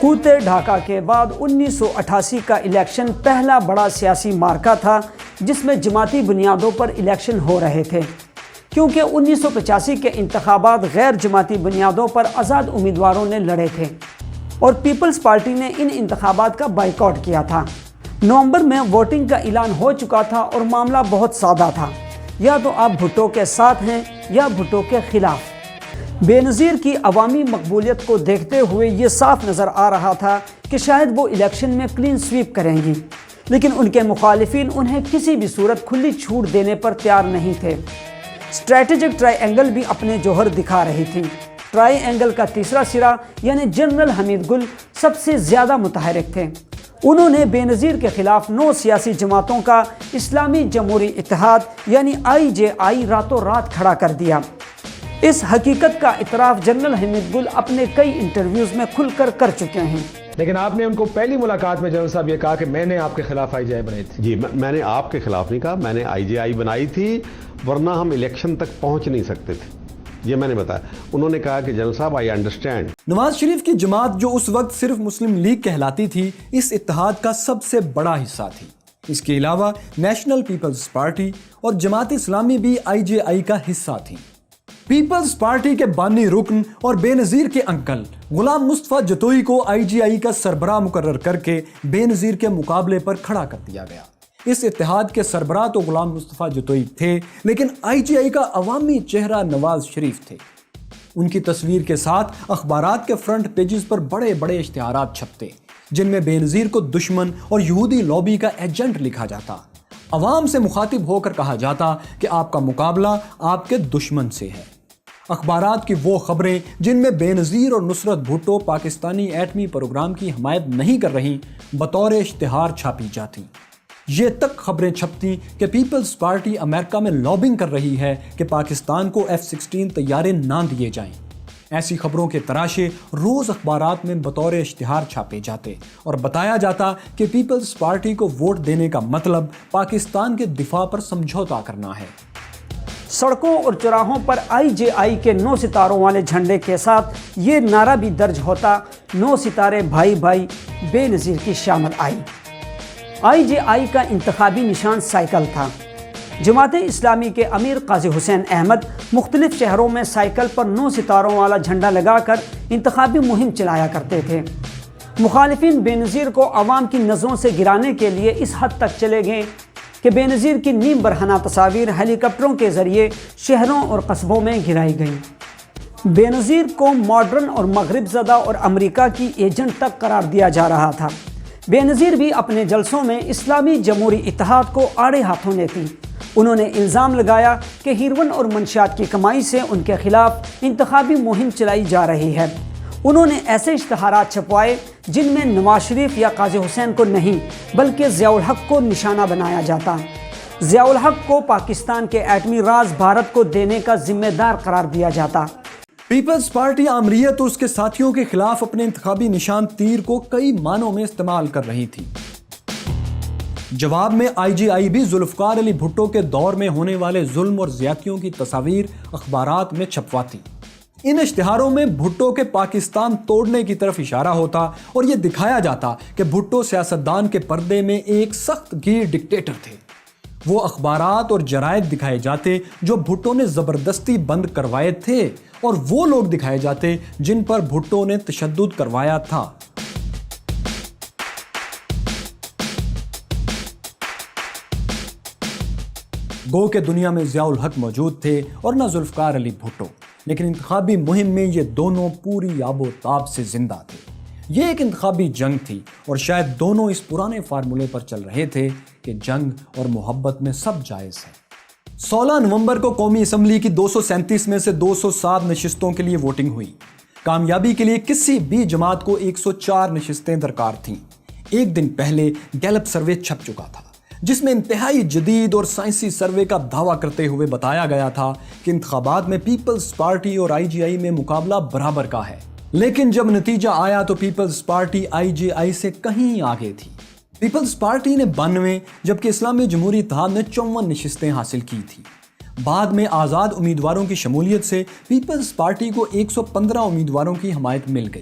سقوط ڈھاکہ کے بعد 1988 کا الیکشن پہلا بڑا سیاسی معرکہ تھا جس میں جماعتی بنیادوں پر الیکشن ہو رہے تھے، کیونکہ 1985 کے انتخابات غیر جماعتی بنیادوں پر آزاد امیدواروں نے لڑے تھے اور پیپلز پارٹی نے ان انتخابات کا بائیکاٹ کیا تھا۔ نومبر میں ووٹنگ کا اعلان ہو چکا تھا اور معاملہ بہت سادہ تھا، یا تو آپ بھٹو کے ساتھ ہیں یا بھٹو کے خلاف۔ بے نظیر کی عوامی مقبولیت کو دیکھتے ہوئے یہ صاف نظر آ رہا تھا کہ شاید وہ الیکشن میں کلین سویپ کریں گی، لیکن ان کے مخالفین انہیں کسی بھی صورت کھلی چھوٹ دینے پر تیار نہیں تھے۔ اسٹریٹجک ٹرائی اینگل بھی اپنے جوہر دکھا رہی تھی۔ ٹرائی اینگل کا تیسرا سرا یعنی جنرل حمید گل سب سے زیادہ متحرک تھے۔ انہوں نے بے نظیر کے خلاف 9 سیاسی جماعتوں کا اسلامی جمہوری اتحاد یعنی IJI راتوں رات کھڑا کر دیا۔ اس حقیقت کا اعتراف جنرل حمید گل اپنے کئی انٹرویوز میں کھل کر چکے ہیں۔ لیکن آپ نے ان کو پہلی ملاقات میں جنرل صاحب یہ کہا کہ میں نے آپ کے خلاف IJI بنائی تھی۔ جی، میں نے آپ کے خلاف نہیں کہا، میں نے IJI بنائی تھی، ورنہ ہم الیکشن تک پہنچ نہیں سکتے تھے، یہ میں نے بتایا۔ انہوں نے کہا کہ جنرل صاحب آئی انڈرسٹینڈ۔ نواز شریف کی جماعت جو اس وقت صرف مسلم لیگ کہلاتی تھی، اس اتحاد کا سب سے بڑا حصہ تھی۔ اس کے علاوہ نیشنل پیپلز پارٹی اور جماعت اسلامی بھی IJI کا حصہ تھیں۔ پیپلز پارٹی کے بانی رکن اور بے نظیر کے انکل غلام مصطفیٰ جتوئی کو IJI کا سربراہ مقرر کر کے بے نظیر کے مقابلے پر کھڑا کر دیا گیا۔ اس اتحاد کے سربراہ تو غلام مصطفیٰ جتوئی تھے، لیکن IJI کا عوامی چہرہ نواز شریف تھے۔ ان کی تصویر کے ساتھ اخبارات کے فرنٹ پیجز پر بڑے بڑے اشتہارات چھپتے، جن میں بے نظیر کو دشمن اور یہودی لابی کا ایجنٹ لکھا جاتا۔ عوام سے مخاطب ہو کر کہا جاتا کہ آپ کا مقابلہ آپ کے دشمن سے ہے۔ اخبارات کی وہ خبریں جن میں بے نظیر اور نصرت بھٹو پاکستانی ایٹمی پروگرام کی حمایت نہیں کر رہی، بطور اشتہار چھاپی جاتی۔ یہ تک خبریں چھپتی کہ پیپلز پارٹی امریکہ میں لابنگ کر رہی ہے کہ پاکستان کو F-16 طیارے نہ دیے جائیں۔ ایسی خبروں کے تراشے روز اخبارات میں بطور اشتہار چھاپے جاتے اور بتایا جاتا کہ پیپلز پارٹی کو ووٹ دینے کا مطلب پاکستان کے دفاع پر سمجھوتا کرنا ہے۔ سڑکوں اور چوراہوں پر IJI کے 9 ستاروں والے جھنڈے کے ساتھ یہ نعرہ بھی درج ہوتا، 9 ستارے بھائی بھائی، بے نظیر کی شامت آئی۔ IJI کا انتخابی نشان سائیکل تھا۔ جماعت اسلامی کے امیر قاضی حسین احمد مختلف شہروں میں سائیکل پر 9 ستاروں والا جھنڈا لگا کر انتخابی مہم چلایا کرتے تھے۔ مخالفین بے نظیر کو عوام کی نظروں سے گرانے کے لیے اس حد تک چلے گئے کہ بے نظیر کی نیم برہنہ تصاویر ہیلی کاپٹروں کے ذریعے شہروں اور قصبوں میں گرائی گئیں۔ بے نظیر کو ماڈرن اور مغرب زدہ اور امریکہ کی ایجنٹ تک قرار دیا جا رہا تھا۔ بے نظیر بھی اپنے جلسوں میں اسلامی جمہوری اتحاد کو آڑے ہاتھوں لیتی۔ انہوں نے الزام لگایا کہ ہیروین اور منشیات کی کمائی سے ان کے خلاف انتخابی مہم چلائی جا رہی ہے۔ انہوں نے ایسے اشتہارات چھپوائے جن میں نواز شریف یا قاضی حسین کو نہیں بلکہ ضیاء الحق کو نشانہ بنایا جاتا۔ ضیاء الحق کو پاکستان کے ایٹمی راز بھارت کو دینے کا ذمہ دار قرار دیا جاتا۔ پیپلز پارٹی آمریت اور اس کے ساتھیوں کے خلاف اپنے انتخابی نشان تیر کو کئی معنوں میں استعمال کر رہی تھی۔ جواب میں IJI بھی ذوالفقار علی بھٹو کے دور میں ہونے والے ظلم اور زیادتیوں کی تصاویر اخبارات میں چھپواتی۔ ان اشتہاروں میں بھٹو کے پاکستان توڑنے کی طرف اشارہ ہوتا اور یہ دکھایا جاتا کہ بھٹو سیاستدان کے پردے میں ایک سخت گیر ڈکٹیٹر تھے۔ وہ اخبارات اور جرائد دکھائے جاتے جو بھٹو نے زبردستی بند کروائے تھے، اور وہ لوگ دکھائے جاتے جن پر بھٹو نے تشدد کروایا تھا۔ گو کہ دنیا میں ضیاء الحق موجود تھے اور نہ ذوالفقار علی بھٹو، لیکن انتخابی مہم میں یہ دونوں پوری آب و تاب سے زندہ تھے۔ یہ ایک انتخابی جنگ تھی اور شاید دونوں اس پرانے فارمولے پر چل رہے تھے کہ جنگ اور محبت میں سب جائز ہے۔ 16 نومبر کو قومی اسمبلی کی 237 میں سے 207 نشستوں کے لیے ووٹنگ ہوئی۔ کامیابی کے لیے کسی بھی جماعت کو 104 نشستیں درکار تھیں۔ ایک دن پہلے گیلپ سروے چھپ چکا تھا، جس میں انتہائی جدید اور سائنسی سروے کا دعویٰ کرتے ہوئے بتایا گیا تھا کہ انتخابات میں پیپلز پارٹی اور IJI میں مقابلہ برابر کا ہے۔ لیکن جب نتیجہ آیا تو پیپلز پارٹی IJI سے کہیں آگے تھی۔ پیپلز پارٹی نے 92 جبکہ اسلامی جمہوری اتحاد نے 54 نشستیں حاصل کی تھی۔ بعد میں آزاد امیدواروں کی شمولیت سے پیپلز پارٹی کو 115 امیدواروں کی حمایت مل گئی۔